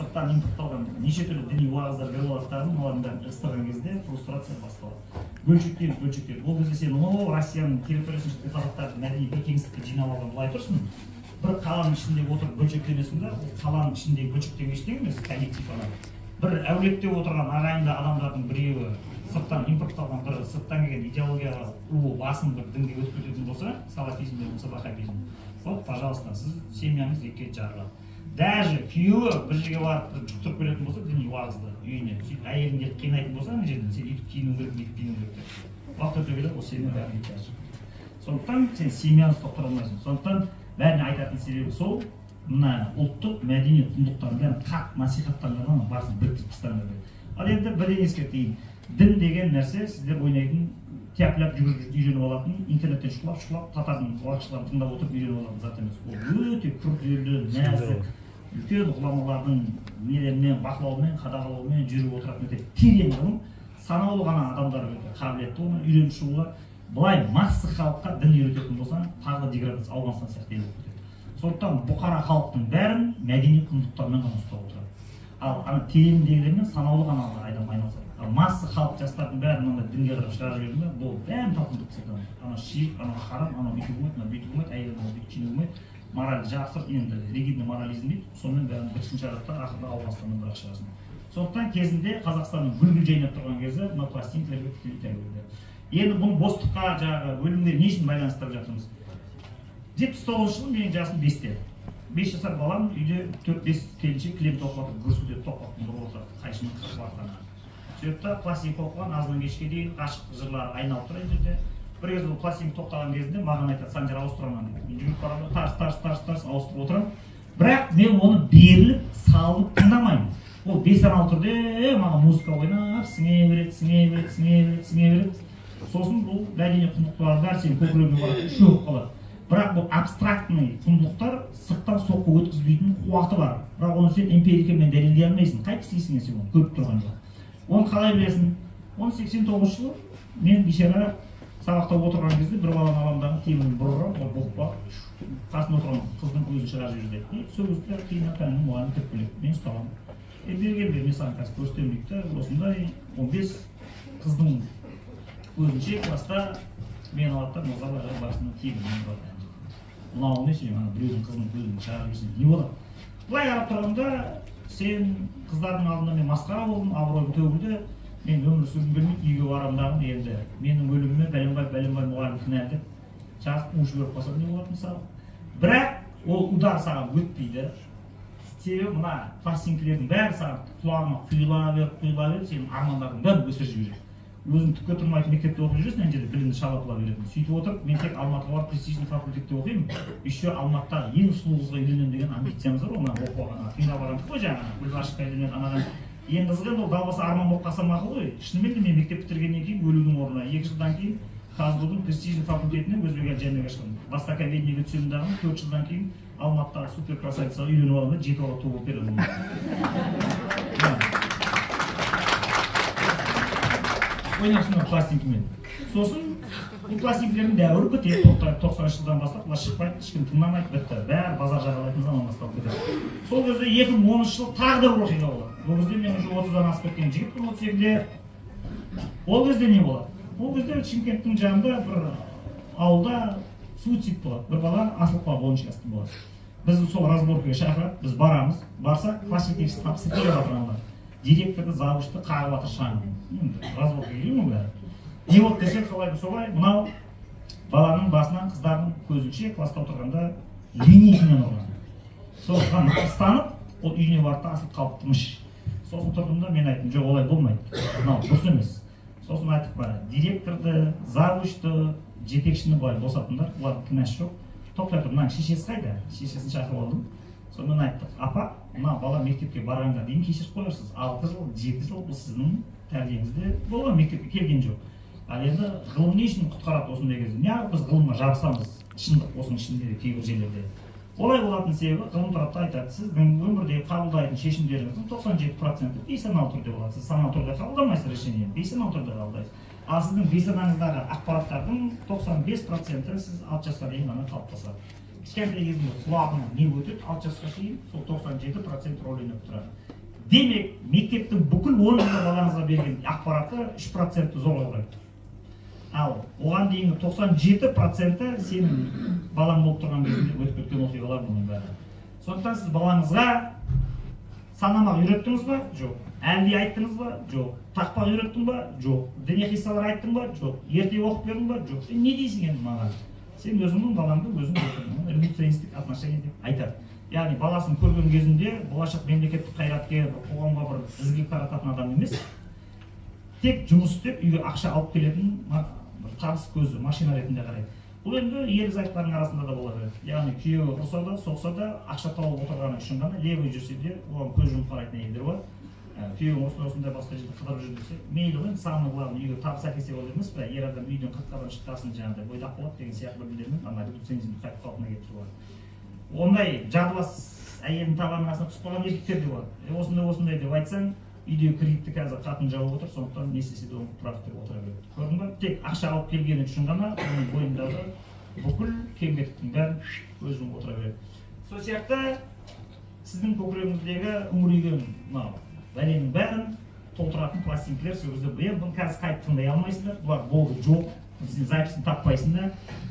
сырттан импортталған неше түрлі діни уағыздар беріп алатындарын олардың бәрін ыстырған кезде фрустрация басталады. Бөлшектеліп. Ол кезде сен Россияның территориясында қазақтардың мәдени бекеңістікке жинап алған былай тұрсың. Бір қаланың ішінде отырып бөлшектемесін да, ол қаланың ішіндегі бөлшектеу ештеңе емес, коллектив ана. Бір әулетте отырған ағайынды адамдардың біреуі сырттан импортталған бір сырттан келген идеологияға басым бір дінге өтіп кететін болса, салафизм болса ваххабизм. Вот, пожалуйста, сіз семьяңыз екіге жарылады. Даже күйеуі бір жерге барып жұқтырып келетін болса, діни уағызды үйіне, сөйтіп әйелін келіп қинайтын болса, ана жерден сен үйтіп киіну керек, бүйтіп киіну керек деп. Уақыт өте келе ол сенің бәрін етеді. Сондықтан сен семьяңды тоқтата алмайсың. Сондықтан бәріне айтатын себебі сол, мына ұлттық мәдени құндылықтарын қат насихаттағаннан басын біріктіріп тастаңдар деп. Ал енді бірден ескертейін. Дін деген нәрсе сіздер ойнайтын тяп-ляп жүгіріп үйреніп алатын, интернеттен шұқылап татардың уақытшыларын тыңдап отырып үйреніп алатын зат емес. Ол өте күрделі, нәзік, үлкен ғұламалардың нелерімен, бақылауымен, қадағалауымен жүріп отыратын өте терең ғылым, санаулы ғана адамдар өте қабілетті оны үйреніп шығуға. Былай массы халыққа дін үйрететін болсаң, тағы деградация Ауғанстан сияқты ел болып кетеді. Сондықтан бұқара халықтың бәрін мәдени құндылықтармен ғана ұстап отырады. Ал ана тереңдегілермен санаулы ғана адам айналысады. Массы халық жастардың бәрін мында дінге қарап шығарып жіберді ме, бұл бәрін талқындап тастайды. Ана ширк, ана харам, ана бүйтуге болмайды, ана бүйтуге болмайды, әйел ана бүйтіп киінуге болмайды. Моральді жақсырып, енді ригидный морализм дейді, сонымен бәрін біріншін жаратты, ақырында Ауғанстаннан бірақ шығасың. Сондықтан кезінде Қазақстанның гүл-гүл жайнап тұрған кезде мына пластинкаларға тікелей тәуелді. Енді бұны бостыққа, жаңағы өлімге не үшін байланыстырып жатырмыз? 79 жылы менің жасым 5-те. 5 жасар балам үйде 4-5 келіншек кілем тоқып отыр, гүрсілдеп тоқпақтың ұрып отырады, қайшының қырып атқаны. Сөйтті пластинка оқыған азынан кешке дейін ғашық жырлары айналып тұр жерде. Бір кезде ол пластинка тоқтаған кезінде маған айтады, Санжар ауыстырамын дейді. Мен жүріп барамын, тарс ауыстырып отырамын. Бірақ мен оны беріліп, салып тыңдамаймын. Ол бейсаналы түрде маған музыка ойнап, сіңе береді. Сосын бұл мәдени құндылықтар бәрі сенің көкірегіңе барады, шөгіп қалады. Бірақ бұл абстрактный құндылықтар сырттан соққы өткізбейтін қуаты бар. Бірақ оны сен эмпирикамен дәлелдей алмайсың. Қай кісісің сен оны көріп тұрған жоқ. Оны қалай білесің? Оны 89 жылы мен бейшара сабақта отырған кезде бір баланың аламдағы темірін бұрырып, ол бұқпа, қасында отырған қыздың көзін шығарып жүрді. Сол кезде кейін пәннің мұғалімі кіріп келеді. Мен ұстағанмын. Бергенде мен саған қазір көрсетемін дейді, осындай 15 қыздың көзінше класста мен алады да мазаларға басына темірін бұрады. Мынау не сен, біреудің қыздың көзін шығарып жүрсің, не болады? Былай қарап тұрғанда сен қыздардың алдында мен масқара болдым, абыройым төгілді, мен өмір сүргім келмейді, үйге барамын енді менің өліміме бәленбай мұғалім кінәлі жазып жіберіп қалса не болады мысалы. Бірақ ол удар саған өтпейді. Себебі мына пластинкалердің бәрі саған құлағына құйыла беріп, сенің армандардың бәрін өсіріп жібереді. Өзің түкке тұрмайтын мектепте оқып жүресің, ана жерде білімді шала-пұла беретін. Сөйтіп отырып, мен тек Алматыға барып престижный факультетте оқимын. Еще Алматыдағы ең сұлу қызға үйленемін деген амбициямыз бар, оны оқып алғаннан қиналып барамыз ғой жаңағы гүлғашыққа үйленген анадан. Ең қызығы енді ол далбаса арман болып қалса мақұл ғой. Шынымен де мен мектеп бітіргеннен кейін өлудің орнына 2 жылдан кейін Казгудың престижный факультетіне Өзбек Әлжанбекке шығардым. Востоковедениеге түсемін дағым, 4 жылдан кейін Алматыдағы супер красавицаға үйленіп аламын да 7 бала туып беремін. Ойнапсыңдар пластинкамен. Сосын бұл пластинкалердің дәуірі бітеді, 90 жылдан бастап бұлар шықпайды, ешкім тыңдамайды, бітті. Бәрі базар жағалайтын заман басталып кетеді. Сол кезде 2010 жыл тағы да бір оқиға болады. Ол кезде мен уже 30-дан асып кеткен жігітпін 37-де. Ол кезде не болады? Ол кезде Шымкенттің жанында бір ауылда суицид болады. Бір бала асылып қалып 10 жаста болады. Біз сол разборкаға шақырады, біз барамыз. Барсақ, класс жетекшісі тапсырып келіп жатыр аналар. Директорды, завучты қағып жатыр шаңын. Разборка келмей бәрі. Не болды десек, солай, мынау баланың басынан қыздардың көзінше класста отырғанда линейкамен ұрған. Соған ұстанып, ол үйіне барды асылып қалыпты мыш. Сосын тұрдым да мен айттым, жоқ олай болмайды. Мынау дұрыс емес. Сосын айтып бара, директорды, завучты, жетекшіні былай босатыңдар, олардың кінәсі жоқ. Тоқтай тұр, мынаның шешесі қайда? Шешесін шақырып алдым. Сонымен айттық, апа, мына бала мектепке барғанға дейін кешіріп қоярсыз. 6 жыл, 7 жыл бұл сіздің тәрбиеңізде болған, мектепке келген жоқ. Ал енді ғылым не үшін құтқарады осындай кезде? Неғып біз ғылымға жабысамыз, шындық осының ішінде кейбір жерлерде. Олай болатын себебі ғылым тұрапта айтады, сіздің өмірде қабылдайтын шешімдеріңіздің 97% бейсаналы түрде болады. Сіз саналы түрде қабылдамайсыз решениені, бейсаналы түрде қабылдайсыз. Ал сіздің бейсанаңыздағы ақпараттардың 95% сіз 6 жасқа дейін ғана қалыптасады. Кішкентай кезінде құлағына не өтеді, 6 жасқа шейін сол 97% рөл ойнап тұрады. Демек, мектептің бүкіл 10 жылда балаңызға берген ақпараты 3% зорға құрайды. Ал оған дейінгі 97% сенің балаң болып тұрған кезінде өтіп кеткен оқиғалар бұның бәрі. Сондықтан сіз балаңызға санамақ үйреттіңіз ба? Жоқ. Әлди айттыңыз ба? Жоқ. Тақпақ үйреттің ба? Жоқ. Діни қиссалар айттың ба? Жоқ. Ерте оқып бердің ба? Жоқ. Сен не дейсің енді маған? Сен өзіңнің балаңды өзің өтірдің. Революционистік отношение деп айтады. Яғни баласын көрген кезінде болашақ мемлекеттік қайраткер, қоғамға бір ізгілік тарататын адам емес. Тек жұмыс істеп, үйге ақша алып келетін бір табыс көзі, машина ретінде қарайды. Бұл енді ерлі-зайыптылардың арасында да бола береді. Яғни күйеуі ұрса да, соқса да, ақша тауып отырғаны үшін ғана левый жүрсе де, оған көз жұмып қарайтын әйелдер бар. Күйеуің осындай басқа жерде қыдырып жүр десе, мейлі ғой, самый главный үйге табыс әкелсе болады емес пе? Ер адам үйден қырқадан шыққасын жаңағыдай бойдақ болады деген сияқты білімдермен ана революционизмді қайтып қалпына келтіріп алады. Ондай жадылас әйелдің табанының астына түсіп қалған еркектер де бар. Осындай деп айтсаң, үйдегі кредитті қазір қатын жауып отыр, сондықтан не істесе де оны тұрақ деп отыра береді. Көрдің ба? Тек ақша алып келгені үшін ғана оның бойындағы бүкіл кем-кетіктің бәрін көз жұмып отыра береді. Сол сияқты сіздің көкірегіңіздегі үңірейген бәленің бәрін толтыратын пластинкалар сол кезде бұны қазір қайтып тыңдай алмайсыңдар, бұлар болды жоқ, сен записін таппайсыңдар.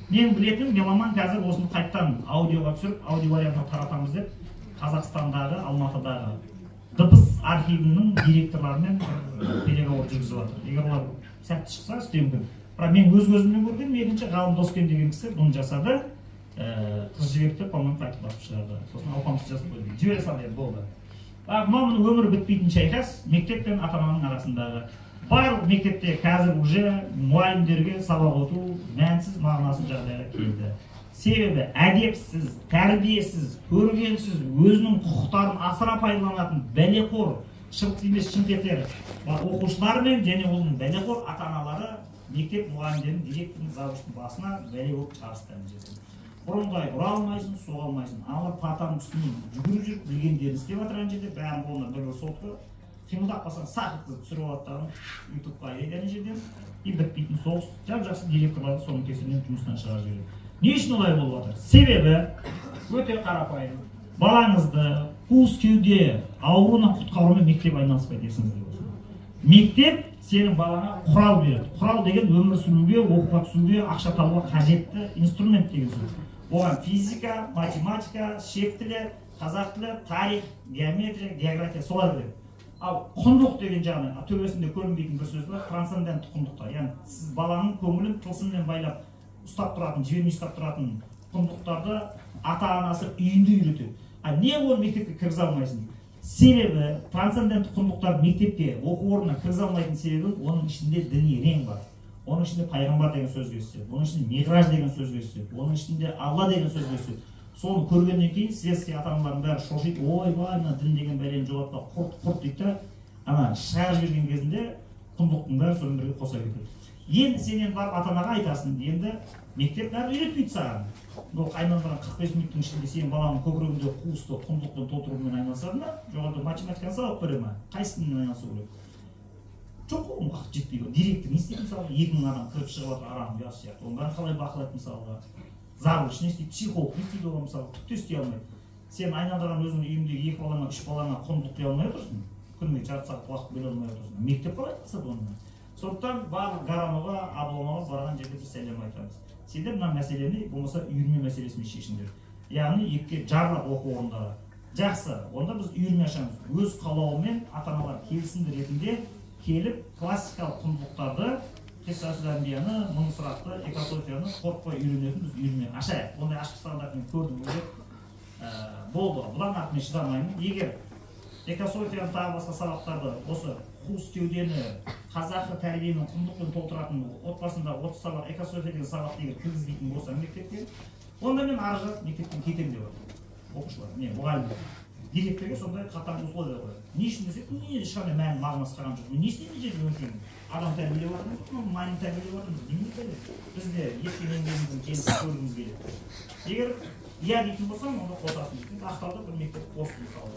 Мен білетінім, меломан қазір осыны қайттан аудиоға түсіріп, аудио вариантына таратамыз деп Қазақстандағы, Алматыдағы дыбыс архивінің директорларымен переговор жүргізіп жатыр. Егер олар сәтті шықса, істеуі мүмкін. Бірақ мен өз көзіммен көргенім, екінші Ғалым Доскен деген кісі бұны жасады, қыз жіберді деп, по-моему, қайтып басып шығарды. Сосын алпамыс жасып қойды. Жібере салды, болды. Мынау өмірі бітпейтін шайқас мектеп пен ата-ананың арасындағы. Барлық мектепте қазір уже мұғалімдерге сабақ өту мәнсіз, мағынасыз жағдайға келді. Себебі әдепсіз, тәрбиесіз, көргенсіз, өзінің құқықтарын асыра пайдаланатын бәлеқор, шылық емес шымкеттер оқушылармен және оның бәлеқор ата-аналары мектеп мұғалімдерінің директорының завучтың басына бәле болып шығарысты. Бұрындай ұра алмайсың, соға алмайсың. Аналар партаның үстінен жүгіріп жүріп, білгендерін істеп отырған жерде бәрін қолына бір сотқа қимылдап қалсаң сақытты түсіріп алаттағын ютубқа айдаған жерден и бітпейтін соғыс жап-жақсы директорларды соның кесірінен жұмыстан шығарып жібереді. Не үшін олай болып жатыр? Себебі өте қарапайым. Балаңызды қуыс кеуде ауруынан құтқарумен мектеп айналыспайды, есіңізде болсын. Мектеп сенің балаңа құрал береді. Құрал деген өмір сүруге, оқуға түсуге, ақша табуға қажетті инструмент деген сөз. Оған физика, математика, шет тілі, қазақ тілі, тарих, геометрия, география солар береді. Ал құндылық деген жағынан төбесінде көрінбейтін бір сөз бар, трансцендентті құндылықтар. Яғни сіз баланың көңілін тылсыммен байлап ұстап тұратын, жібермей ұстап тұратын құндылықтарды ата-анасы үйінде үйретеді. Не оны мектепке кіргізе алмайсың? Себебі трансцендентті құндылықтар мектепке, оқу орнына кіргізе алмайтын себебі оның ішінде діни рең бар. Оның ішінде пайғамбар деген сөз кездеседі, оның ішінде миғраж деген сөз кездеседі, оның ішінде Алла деген сөз кездеседі. Соны көргеннен кейін светский ата-аналардың бәрі шошиды, ойбай, мына дін деген бәлені жоғалтпа, құрт дейді да, ана шығарып жіберген кезінде құндылықтың бәрі сонымен бірге қоса кетеді. Енді сенен барып ата-анаға айтасың, енді мектеп бәрі үйретпейді саған. Бұл айналдырған 45 минуттың ішінде сен баланың көкірегінде қуысты құндылықпен толтырумен айналысады ма? Жоғалды математиканы сабақ бере ма? Қайсысымен айналысу керек? Жоқ, оның уақыт жетпей ғой. Директор не істейді мысалға? 2000 адам кіріп шығып жатыр арам ұясы сияқты. Оның бәрін қалай бақылайды мысалға? Завуч не істейді? Психолог не істейді оған мысалға? Түк те істей алмайды. Сен айналдырған өзіңнің үйіңдегі 2 балаңа, 3 балаңа құндылық құя алмай отырсың. Күніне жарты сағат уақыт бөле алмай отырсың. Мектеп қалай қылсады оны? Сондықтан барлық Гарановға, Обломова барған жерде біз сәлем айтамыз. Сендер мына мәселені болмаса үйірме мәселесімен шешіңдер. Яғни екіге жарылап оқу орындары. Жақсы, онда біз үйірме ашамыз. Өз қалауымен ата-аналар келісімді ретінде келіп классикалық құндылықтарды, Қиссасул Анбияны, Мың сұрақты, экософияны қорықпай үйренетін біз үйірме ашайық. Ондай ашық стандартын көрдім болды. Бұдан артық мен шыдамаймын. Егер экософияны тағы басқа сабақтарды осы қуыс кеудені қазақы тәрбиенің құндылықпен толтыратын отбасында 30 сабақ экософия деген сабақты егер кіргізбейтін болсаң мектепке, онда мен ары жақ мектептен кетемін деп отыр. Оқушылар, мұғалімдер. Директорға сондай қатаң условия қояды. Не үшін десек, ешқандай мән мағынасы қалған жоқ. Не істеймін жерде өткен? Адам тәрбиелеп жатырмыз, майын тәрбиелеп жатырмыз. Немене керек? Бізде ертең еңбегіміздің жемісін көргіміз келеді. Егер иә дейтін болсам, онда қосасың дейтін. Ақтауда бір мектеп қосты мысалы.